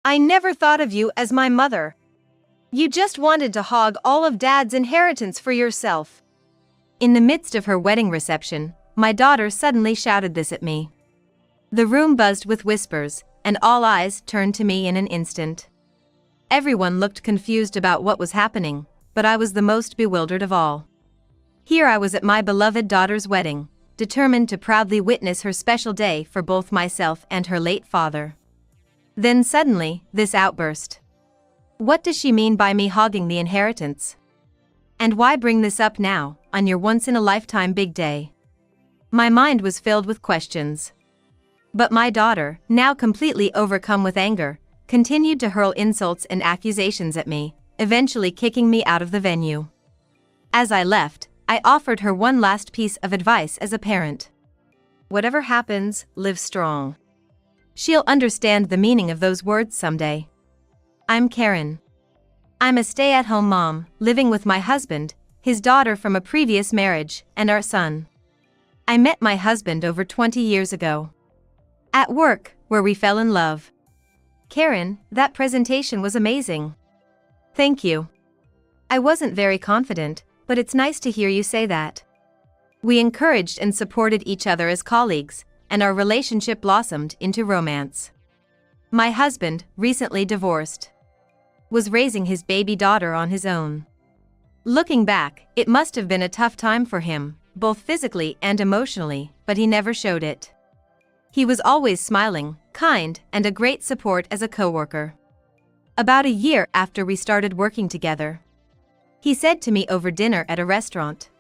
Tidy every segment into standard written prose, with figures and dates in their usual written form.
I never thought of you as my mother. You just wanted to hog all of Dad's inheritance for yourself." In the midst of her wedding reception, my daughter suddenly shouted this at me. The room buzzed with whispers, and all eyes turned to me in an instant. Everyone looked confused about what was happening, but I was the most bewildered of all. Here I was at my beloved daughter's wedding, determined to proudly witness her special day for both myself and her late father. Then suddenly, this outburst. What does she mean by me hogging the inheritance? And why bring this up now, on your once-in-a-lifetime big day? My mind was filled with questions. But my daughter, now completely overcome with anger, continued to hurl insults and accusations at me, eventually kicking me out of the venue. As I left, I offered her one last piece of advice as a parent. Whatever happens, live strong. She'll understand the meaning of those words someday. I'm Karen. I'm a stay-at-home mom, living with my husband, his daughter from a previous marriage, and our son. I met my husband over 20 years ago. At work, where we fell in love. Karen, that presentation was amazing. Thank you. I wasn't very confident, but it's nice to hear you say that. We encouraged and supported each other as colleagues, and our relationship blossomed into romance. My husband, recently divorced, was raising his baby daughter on his own. Looking back, it must have been a tough time for him, both physically and emotionally, but he never showed it. He was always smiling, kind, and a great support as a coworker. About a year after we started working together, he said to me over dinner at a restaurant,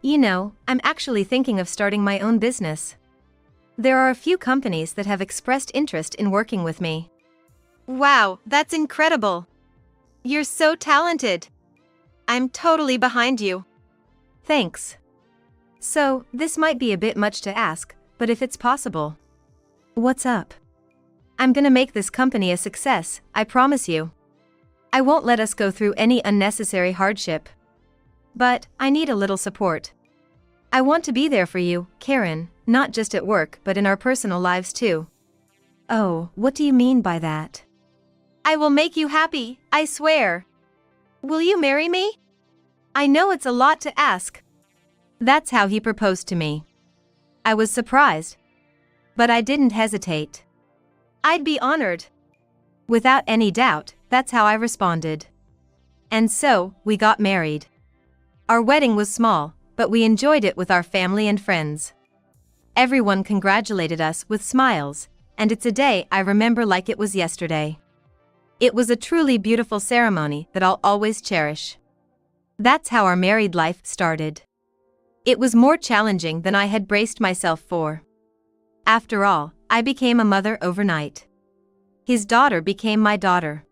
"You know, I'm actually thinking of starting my own business. There are a few companies that have expressed interest in working with me." Wow, that's incredible. You're so talented. I'm totally behind you. Thanks. So, this might be a bit much to ask, but if it's possible. What's up? I'm gonna make this company a success, I promise you. I won't let us go through any unnecessary hardship. But, I need a little support. I want to be there for you, Karen, not just at work but in our personal lives too. Oh, what do you mean by that? I will make you happy, I swear. Will you marry me? I know it's a lot to ask. That's how he proposed to me. I was surprised. But I didn't hesitate. I'd be honored. Without any doubt, that's how I responded. And so, we got married. Our wedding was small, but we enjoyed it with our family and friends. Everyone congratulated us with smiles, and it's a day I remember like it was yesterday. It was a truly beautiful ceremony that I'll always cherish. That's how our married life started. It was more challenging than I had braced myself for. After all, I became a mother overnight. His daughter became my daughter.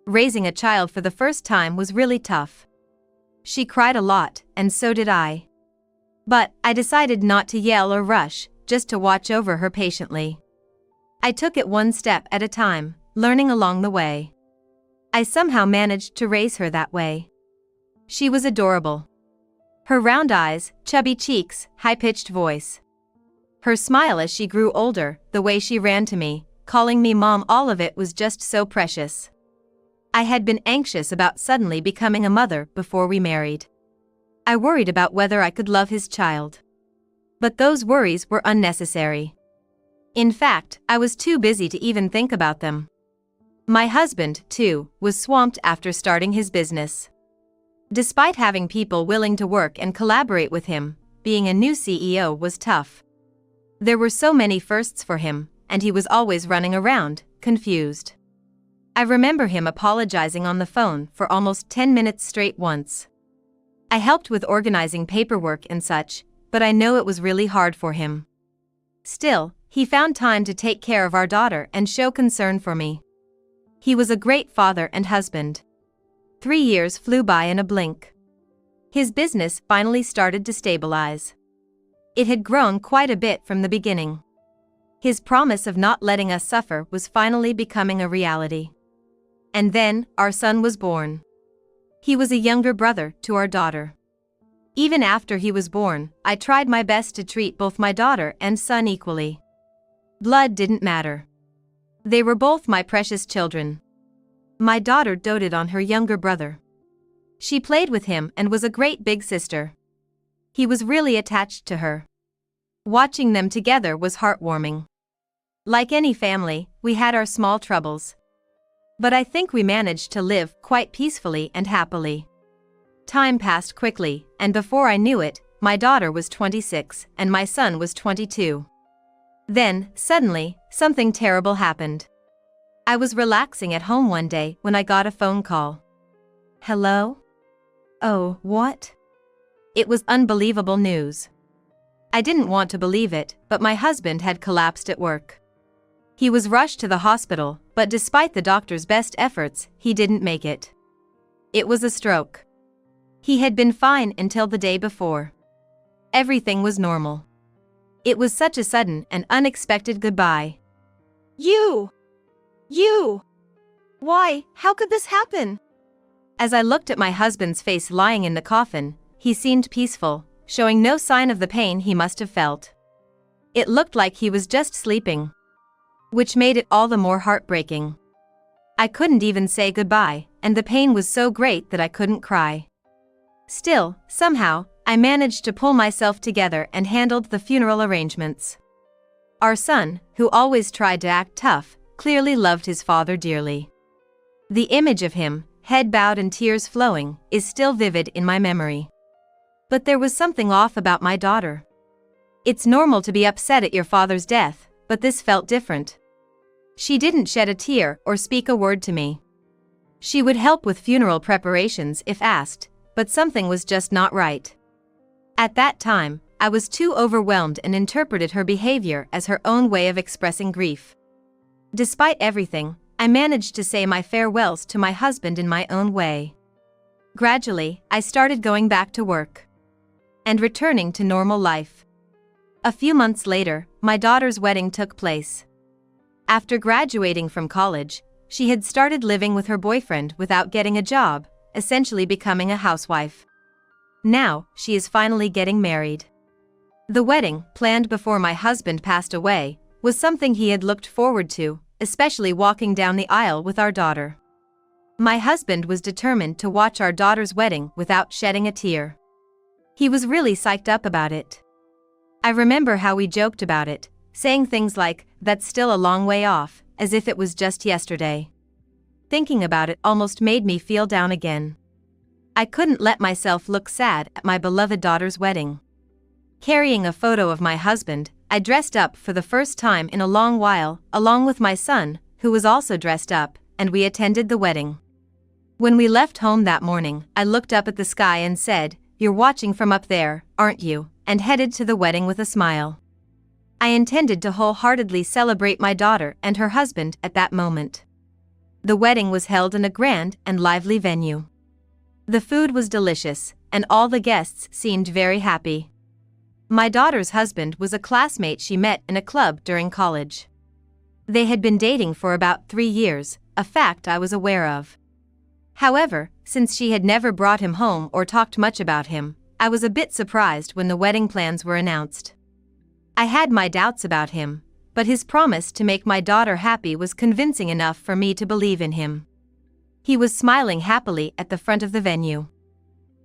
Raising a child for the first time was really tough. She cried a lot, and so did I. But I decided not to yell or rush, just to watch over her patiently. I took it one step at a time, learning along the way. I somehow managed to raise her that way. She was adorable. Her round eyes, chubby cheeks, high-pitched voice. Her smile as she grew older, the way she ran to me, calling me mom, all of it was just so precious. I had been anxious about suddenly becoming a mother before we married. I worried about whether I could love his child. But those worries were unnecessary. In fact, I was too busy to even think about them. My husband, too, was swamped after starting his business. Despite having people willing to work and collaborate with him, being a new CEO was tough. There were so many firsts for him, and he was always running around, confused. I remember him apologizing on the phone for almost 10 minutes straight once. I helped with organizing paperwork and such, but I know it was really hard for him. Still, he found time to take care of our daughter and show concern for me. He was a great father and husband. 3 years flew by in a blink. His business finally started to stabilize. It had grown quite a bit from the beginning. His promise of not letting us suffer was finally becoming a reality. And then, our son was born. He was a younger brother to our daughter. Even after he was born, I tried my best to treat both my daughter and son equally. Blood didn't matter. They were both my precious children. My daughter doted on her younger brother. She played with him and was a great big sister. He was really attached to her. Watching them together was heartwarming. Like any family, we had our small troubles. But I think we managed to live quite peacefully and happily. Time passed quickly, and before I knew it, my daughter was 26 and my son was 22. Then, suddenly, something terrible happened. I was relaxing at home one day when I got a phone call. Hello? Oh, what? It was unbelievable news. I didn't want to believe it, but my husband had collapsed at work. He was rushed to the hospital, but despite the doctor's best efforts, he didn't make it. It was a stroke. He had been fine until the day before. Everything was normal. It was such a sudden and unexpected goodbye. You! Why, how could this happen? As I looked at my husband's face lying in the coffin, he seemed peaceful, showing no sign of the pain he must have felt. It looked like he was just sleeping, which made it all the more heartbreaking. I couldn't even say goodbye, and the pain was so great that I couldn't cry. Still, somehow, I managed to pull myself together and handled the funeral arrangements. Our son, who always tried to act tough, clearly loved his father dearly. The image of him, head bowed and tears flowing, is still vivid in my memory. But there was something off about my daughter. It's normal to be upset at your father's death, but this felt different. She didn't shed a tear or speak a word to me. She would help with funeral preparations if asked, but something was just not right. At that time, I was too overwhelmed and interpreted her behavior as her own way of expressing grief. Despite everything, I managed to say my farewells to my husband in my own way. Gradually, I started going back to work and returning to normal life. A few months later, my daughter's wedding took place. After graduating from college, she had started living with her boyfriend without getting a job, essentially becoming a housewife. Now, she is finally getting married. The wedding, planned before my husband passed away, was something he had looked forward to, especially walking down the aisle with our daughter. My husband was determined to watch our daughter's wedding without shedding a tear. He was really psyched up about it. I remember how we joked about it, saying things like, "That's still a long way off," as if it was just yesterday. Thinking about it almost made me feel down again. I couldn't let myself look sad at my beloved daughter's wedding. Carrying a photo of my husband, I dressed up for the first time in a long while, along with my son, who was also dressed up, and we attended the wedding. When we left home that morning, I looked up at the sky and said, "You're watching from up there, aren't you?" and headed to the wedding with a smile. I intended to wholeheartedly celebrate my daughter and her husband at that moment. The wedding was held in a grand and lively venue. The food was delicious, and all the guests seemed very happy. My daughter's husband was a classmate she met in a club during college. They had been dating for about 3 years, a fact I was aware of. However, since she had never brought him home or talked much about him, I was a bit surprised when the wedding plans were announced. I had my doubts about him, but his promise to make my daughter happy was convincing enough for me to believe in him. He was smiling happily at the front of the venue.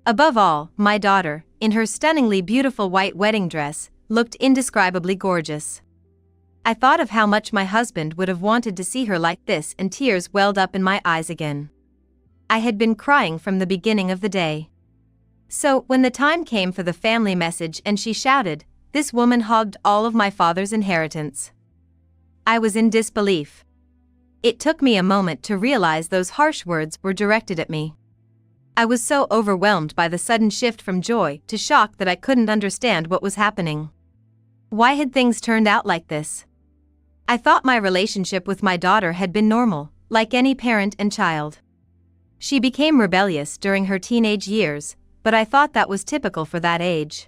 Above all, my daughter, in her stunningly beautiful white wedding dress, looked indescribably gorgeous. I thought of how much my husband would have wanted to see her like this, and tears welled up in my eyes again. I had been crying from the beginning of the day. So, when the time came for the family message and she shouted, "This woman hogged all of my father's inheritance," I was in disbelief. It took me a moment to realize those harsh words were directed at me. I was so overwhelmed by the sudden shift from joy to shock that I couldn't understand what was happening. Why had things turned out like this? I thought my relationship with my daughter had been normal, like any parent and child. She became rebellious during her teenage years, but I thought that was typical for that age.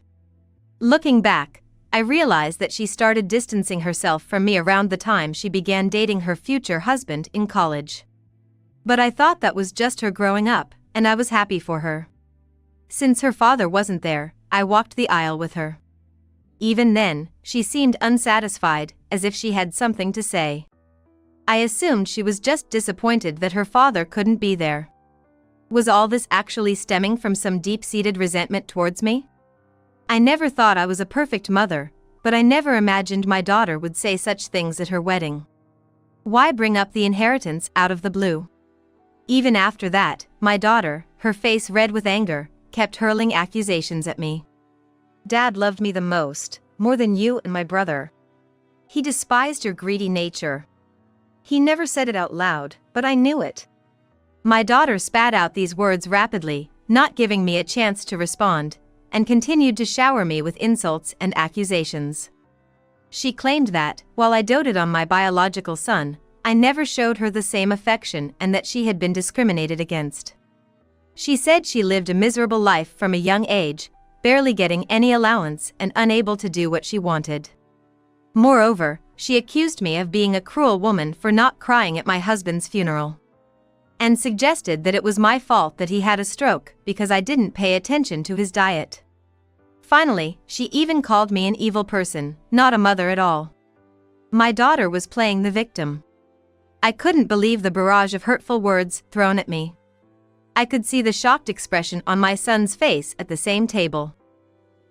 Looking back, I realized that she started distancing herself from me around the time she began dating her future husband in college. But I thought that was just her growing up, and I was happy for her. Since her father wasn't there, I walked the aisle with her. Even then, she seemed unsatisfied, as if she had something to say. I assumed she was just disappointed that her father couldn't be there. Was all this actually stemming from some deep-seated resentment towards me? I never thought I was a perfect mother, but I never imagined my daughter would say such things at her wedding. Why bring up the inheritance out of the blue? Even after that, my daughter, her face red with anger, kept hurling accusations at me. Dad loved me the most, more than you and my brother. He despised your greedy nature. He never said it out loud, but I knew it. My daughter spat out these words rapidly, not giving me a chance to respond, and continued to shower me with insults and accusations. She claimed that, while I doted on my biological son, I never showed her the same affection and that she had been discriminated against. She said she lived a miserable life from a young age, barely getting any allowance and unable to do what she wanted. Moreover, she accused me of being a cruel woman for not crying at my husband's funeral, and suggested that it was my fault that he had a stroke because I didn't pay attention to his diet. Finally, she even called me an evil person, not a mother at all. My daughter was playing the victim. I couldn't believe the barrage of hurtful words thrown at me. I could see the shocked expression on my son's face at the same table.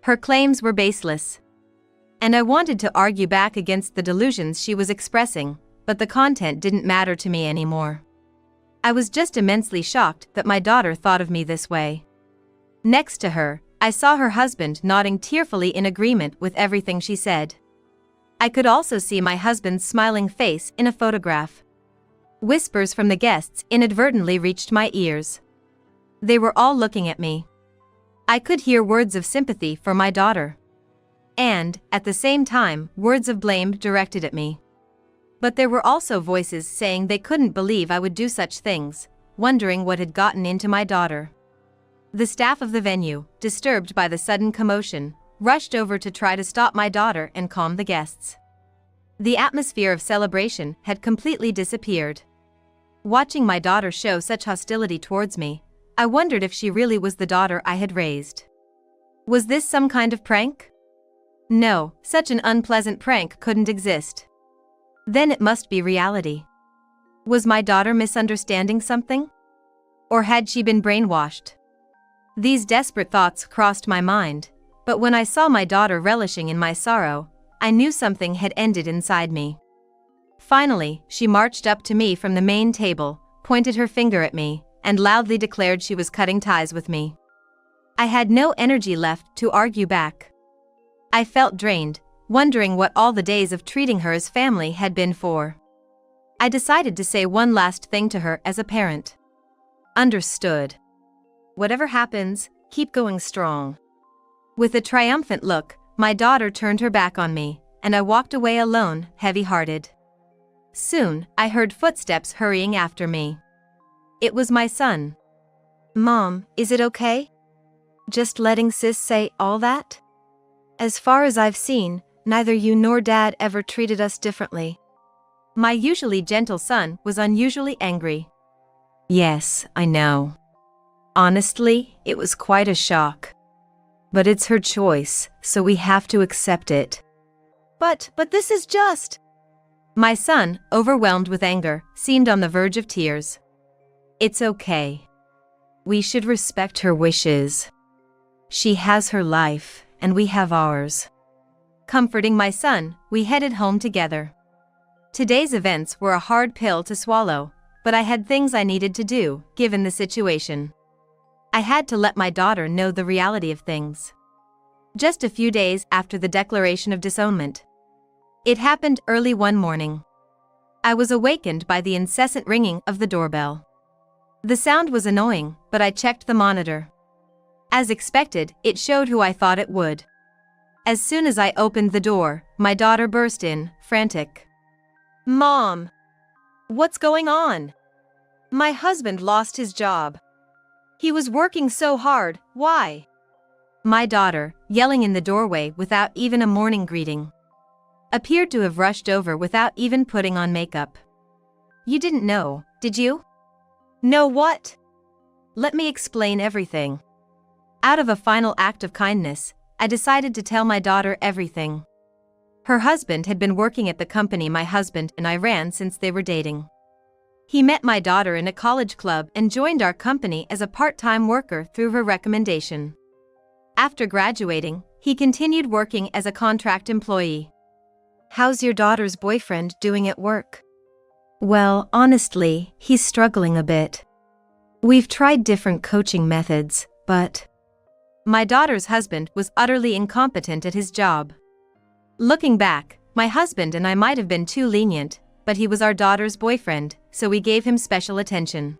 Her claims were baseless, and I wanted to argue back against the delusions she was expressing, but the content didn't matter to me anymore. I was just immensely shocked that my daughter thought of me this way. Next to her, I saw her husband nodding tearfully in agreement with everything she said. I could also see my husband's smiling face in a photograph. Whispers from the guests inadvertently reached my ears. They were all looking at me. I could hear words of sympathy for my daughter, and, at the same time, words of blame directed at me. But there were also voices saying they couldn't believe I would do such things, wondering what had gotten into my daughter. The staff of the venue, disturbed by the sudden commotion, rushed over to try to stop my daughter and calm the guests. The atmosphere of celebration had completely disappeared. Watching my daughter show such hostility towards me, I wondered if she really was the daughter I had raised. Was this some kind of prank? No, such an unpleasant prank couldn't exist. Then it must be reality. Was my daughter misunderstanding something? Or had she been brainwashed? These desperate thoughts crossed my mind, but when I saw my daughter relishing in my sorrow, I knew something had ended inside me. Finally, she marched up to me from the main table, pointed her finger at me, and loudly declared she was cutting ties with me. I had no energy left to argue back. I felt drained, wondering what all the days of treating her as family had been for. I decided to say one last thing to her as a parent. Understood. Whatever happens, keep going strong. With a triumphant look, my daughter turned her back on me, and I walked away alone, heavy-hearted. Soon, I heard footsteps hurrying after me. It was my son. Mom, is it okay? Just letting sis say all that? As far as I've seen, neither you nor Dad ever treated us differently. My usually gentle son was unusually angry. Yes, I know. Honestly, it was quite a shock. But it's her choice, so we have to accept it. But this is just... My son, overwhelmed with anger, seemed on the verge of tears. It's okay. We should respect her wishes. She has her life, and we have ours. Comforting my son, we headed home together. Today's events were a hard pill to swallow, but I had things I needed to do, given the situation. I had to let my daughter know the reality of things. Just a few days after the declaration of disownment. It happened early one morning. I was awakened by the incessant ringing of the doorbell. The sound was annoying, but I checked the monitor. As expected, it showed who I thought it would. As soon as I opened the door, my daughter burst in, frantic. Mom! What's going on? My husband lost his job. He was working so hard, why? My daughter, yelling in the doorway without even a morning greeting, appeared to have rushed over without even putting on makeup. You didn't know, did you? Know what? Let me explain everything. Out of a final act of kindness, I decided to tell my daughter everything. Her husband had been working at the company my husband and I ran since they were dating. He met my daughter in a college club and joined our company as a part-time worker through her recommendation. After graduating, he continued working as a contract employee. How's your daughter's boyfriend doing at work? Well, honestly, he's struggling a bit. We've tried different coaching methods, but my daughter's husband was utterly incompetent at his job. Looking back, my husband and I might have been too lenient, but he was our daughter's boyfriend, so we gave him special attention.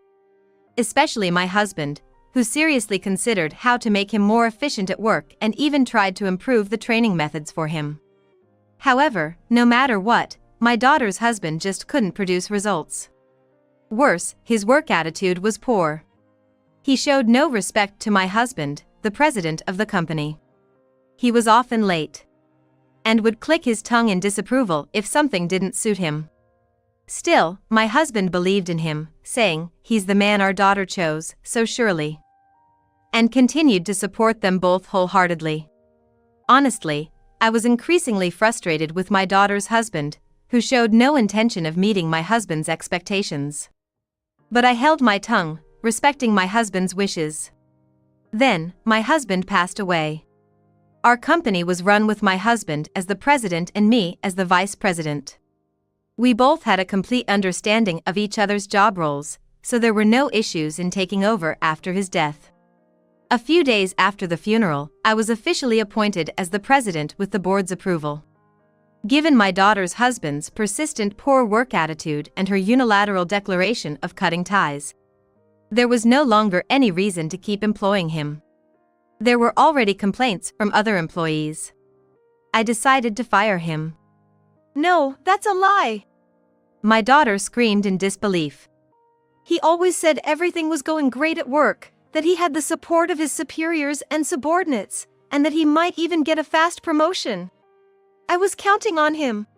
Especially my husband, who seriously considered how to make him more efficient at work and even tried to improve the training methods for him. However, no matter what, my daughter's husband just couldn't produce results. Worse, his work attitude was poor. He showed no respect to my husband, the president of the company. He was often late and would click his tongue in disapproval if something didn't suit him. Still, my husband believed in him, saying, "He's the man our daughter chose, so surely," and continued to support them both wholeheartedly. Honestly, I was increasingly frustrated with my daughter's husband, who showed no intention of meeting my husband's expectations. But I held my tongue, respecting my husband's wishes. Then, my husband passed away. Our company was run with my husband as the president and me as the vice president. We both had a complete understanding of each other's job roles, so there were no issues in taking over after his death. A few days after the funeral, I was officially appointed as the president with the board's approval. Given my daughter's husband's persistent poor work attitude and her unilateral declaration of cutting ties, there was no longer any reason to keep employing him. There were already complaints from other employees. I decided to fire him. No, that's a lie. My daughter screamed in disbelief. He always said everything was going great at work, that he had the support of his superiors and subordinates, and that he might even get a fast promotion. I was counting on him.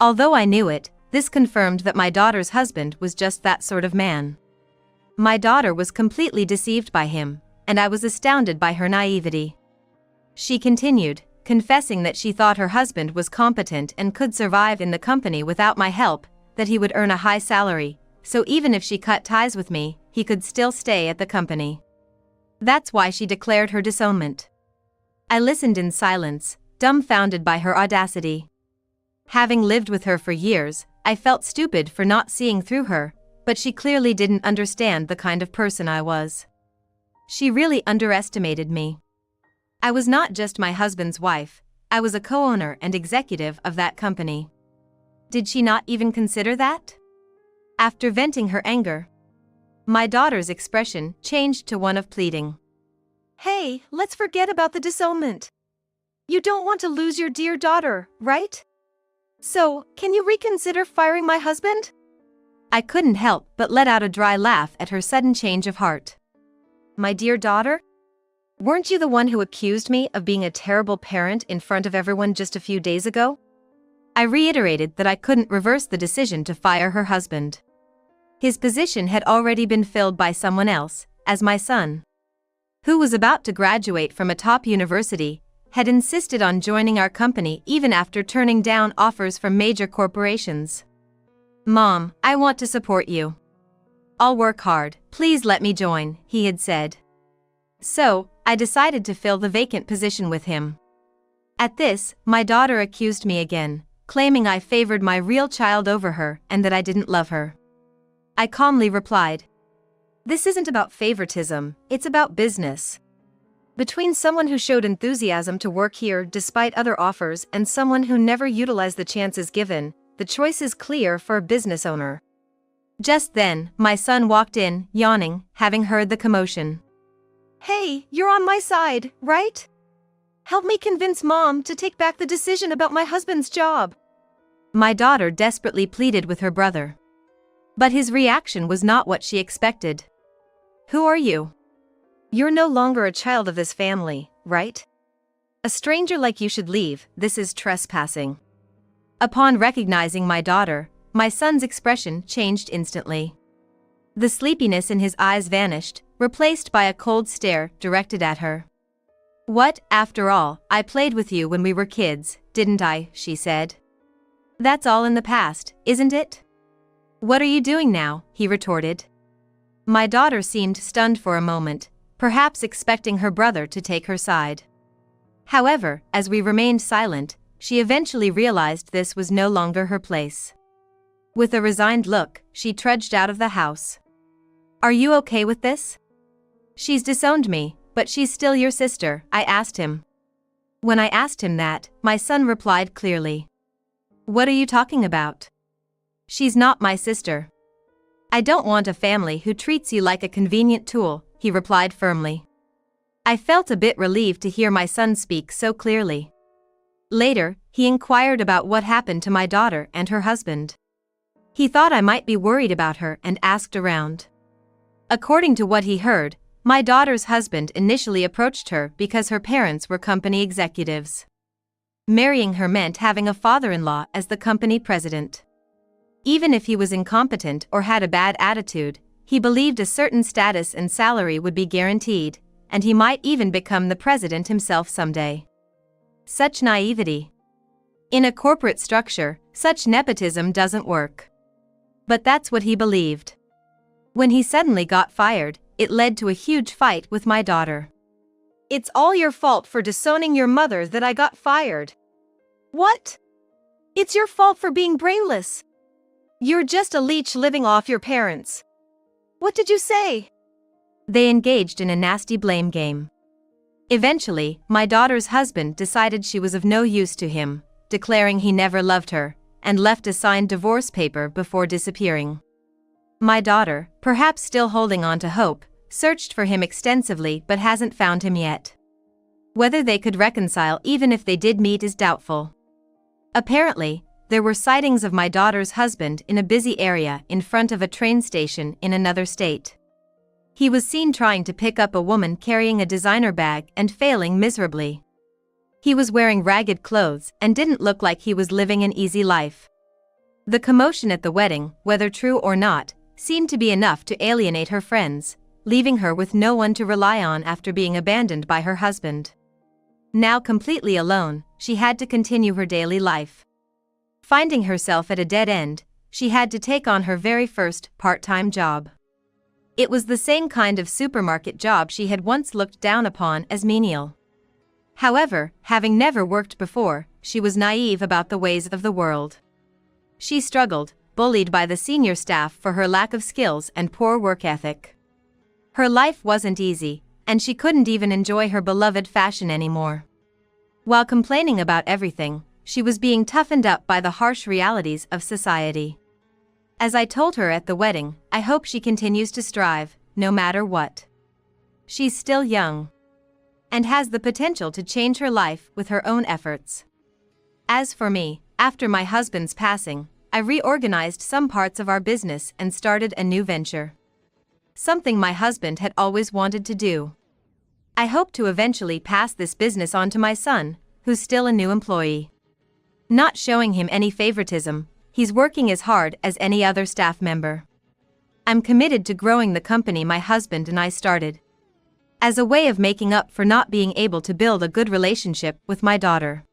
Although I knew it, this confirmed that my daughter's husband was just that sort of man. My daughter was completely deceived by him, and I was astounded by her naivety. She continued, confessing that she thought her husband was competent and could survive in the company without my help, that he would earn a high salary, so even if she cut ties with me, he could still stay at the company. That's why she declared her disownment. I listened in silence, dumbfounded by her audacity. Having lived with her for years, I felt stupid for not seeing through her, but she clearly didn't understand the kind of person I was. She really underestimated me. I was not just my husband's wife, I was a co-owner and executive of that company. Did she not even consider that? After venting her anger, my daughter's expression changed to one of pleading. Hey, let's forget about the disownment. You don't want to lose your dear daughter, right? So, can you reconsider firing my husband? I couldn't help but let out a dry laugh at her sudden change of heart. My dear daughter? Weren't you the one who accused me of being a terrible parent in front of everyone just a few days ago? I reiterated that I couldn't reverse the decision to fire her husband. His position had already been filled by someone else, as my son, who was about to graduate from a top university, had insisted on joining our company even after turning down offers from major corporations. Mom, I want to support you. I'll work hard, please let me join, he had said. So, I decided to fill the vacant position with him. At this, my daughter accused me again, claiming I favored my real child over her and that I didn't love her. I calmly replied, "This isn't about favoritism, it's about business. Between someone who showed enthusiasm to work here despite other offers and someone who never utilized the chances given, the choice is clear for a business owner." Just then, my son walked in, yawning, having heard the commotion. Hey, you're on my side, right? Help me convince Mom to take back the decision about my husband's job. My daughter desperately pleaded with her brother. But his reaction was not what she expected. Who are you? You're no longer a child of this family, right? A stranger like you should leave, this is trespassing. Upon recognizing my daughter, my son's expression changed instantly. The sleepiness in his eyes vanished, replaced by a cold stare directed at her. What, after all, I played with you when we were kids, didn't I? She said. That's all in the past, isn't it? What are you doing now? He retorted. My daughter seemed stunned for a moment, perhaps expecting her brother to take her side. However, as we remained silent, she eventually realized this was no longer her place. With a resigned look, she trudged out of the house. Are you okay with this? She's disowned me, but she's still your sister, I asked him. When I asked him that, my son replied clearly. What are you talking about? She's not my sister. I don't want a family who treats you like a convenient tool, he replied firmly. I felt a bit relieved to hear my son speak so clearly. Later, he inquired about what happened to my daughter and her husband. He thought I might be worried about her and asked around. According to what he heard, my daughter's husband initially approached her because her parents were company executives. Marrying her meant having a father-in-law as the company president. Even if he was incompetent or had a bad attitude, he believed a certain status and salary would be guaranteed, and he might even become the president himself someday. Such naivety. In a corporate structure, such nepotism doesn't work. But that's what he believed. When he suddenly got fired, it led to a huge fight with my daughter. It's all your fault for disowning your mother that I got fired. What? It's your fault for being brainless. You're just a leech living off your parents. What did you say? They engaged in a nasty blame game. Eventually, my daughter's husband decided she was of no use to him, declaring he never loved her, and left a signed divorce paper before disappearing. My daughter, perhaps still holding on to hope, searched for him extensively but hasn't found him yet. Whether they could reconcile even if they did meet is doubtful. Apparently, there were sightings of my daughter's husband in a busy area in front of a train station in another state. He was seen trying to pick up a woman carrying a designer bag and failing miserably. He was wearing ragged clothes and didn't look like he was living an easy life. The commotion at the wedding, whether true or not, seemed to be enough to alienate her friends, leaving her with no one to rely on after being abandoned by her husband. Now completely alone, she had to continue her daily life. Finding herself at a dead end, she had to take on her very first part-time job. It was the same kind of supermarket job she had once looked down upon as menial. However, having never worked before, she was naive about the ways of the world. She struggled, bullied by the senior staff for her lack of skills and poor work ethic. Her life wasn't easy, and she couldn't even enjoy her beloved fashion anymore. While complaining about everything, she was being toughened up by the harsh realities of society. As I told her at the wedding, I hope she continues to strive, no matter what. She's still young and has the potential to change her life with her own efforts. As for me, after my husband's passing, I reorganized some parts of our business and started a new venture. Something my husband had always wanted to do. I hope to eventually pass this business on to my son, who's still a new employee. Not showing him any favoritism, he's working as hard as any other staff member. I'm committed to growing the company my husband and I started, as a way of making up for not being able to build a good relationship with my daughter.